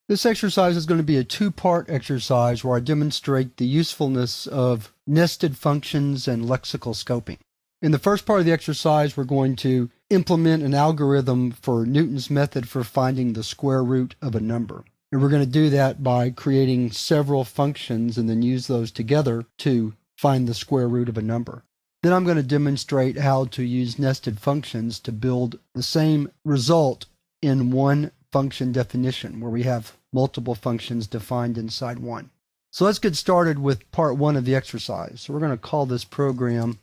This exercise is going to be a two-part exercise where I demonstrate the usefulness of nested functions and lexical scoping. In the first part of the exercise, we're going to implement an algorithm for Newton's method for finding the square root of a number. And we're going to do that by creating several functions and then use those together to find the square root of a number. Then I'm going to demonstrate how to use nested functions to build the same result in one function definition, where we have multiple functions defined inside one. So let's get started with part 1 of the exercise. So we're going to call this program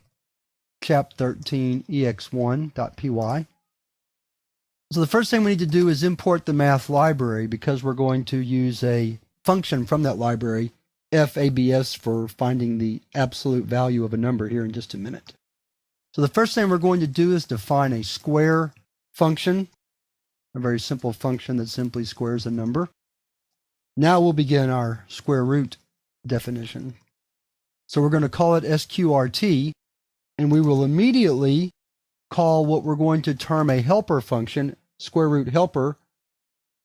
chap13ex1.py. So the first thing we need to do is import the math library, because we're going to use a function from that library, fabs, for finding the absolute value of a number here in just a minute. So the first thing we're going to do is define a square function, a very simple function that simply squares a number. Now we'll begin our square root definition. So we're going to call it sqrt, and we will immediately call what we're going to term a helper function, square root helper,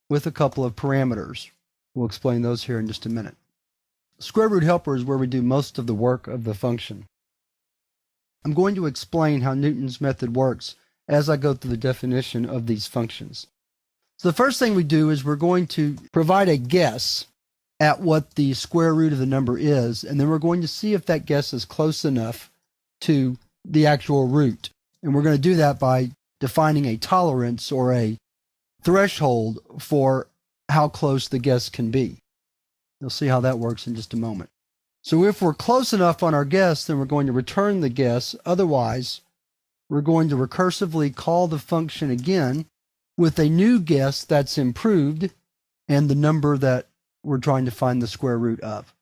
with a couple of parameters. We'll explain those here in just a minute. Square root helper is where we do most of the work of the function. I'm going to explain how Newton's method works as I go through the definition of these functions. So the first thing we do is we're going to provide a guess at what the square root of the number is, and then we're going to see if that guess is close enough to the actual root. And we're going to do that by defining a tolerance or a threshold for how close the guess can be. You'll see how that works in just a moment. So if we're close enough on our guess, then we're going to return the guess. Otherwise, we're going to recursively call the function again with a new guess that's improved and the number that we're trying to find the square root of.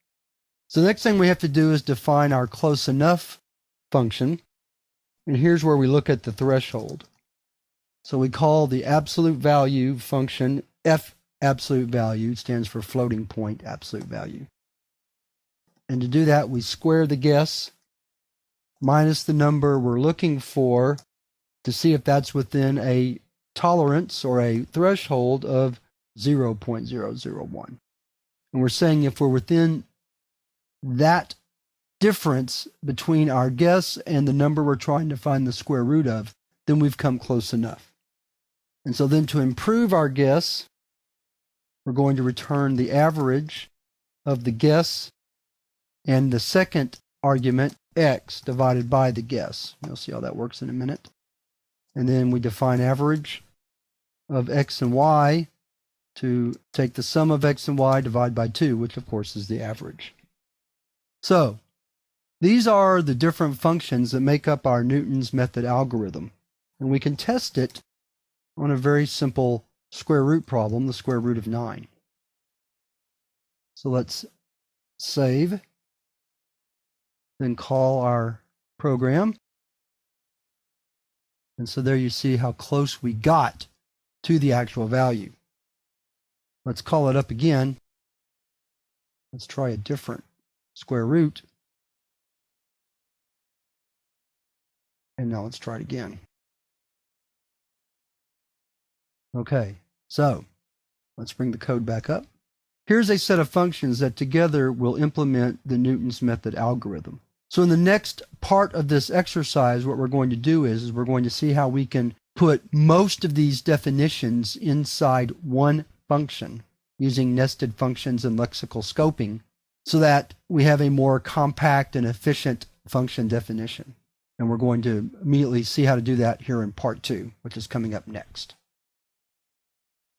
So the next thing we have to do is define our close enough function. And here's where we look at the threshold. So we call the absolute value function f absolute value. It stands for floating point absolute value. And to do that, we square the guess minus the number we're looking for to see if that's within a tolerance or a threshold of 0.001. And we're saying if we're within that difference between our guess and the number we're trying to find the square root of, then we've come close enough. And so then to improve our guess, we're going to return the average of the guess and the second argument, x, divided by the guess. You'll see how that works in a minute. And then we define average of x and y to take the sum of x and y, divide by 2, which of course is the average. So these are the different functions that make up our Newton's method algorithm. And we can test it on a very simple square root problem, the square root of 9. So let's save, then call our program. And so there you see how close we got to the actual value. Let's call it up again. Let's try a different square root. And now let's try it again. Okay, so let's bring the code back up. Here's a set of functions that together will implement the Newton's method algorithm. So in the next part of this exercise, what we're going to do is we're going to see how we can put most of these definitions inside one function using nested functions and lexical scoping so that we have a more compact and efficient function definition. And we're going to immediately see how to do that here in part 2, which is coming up next.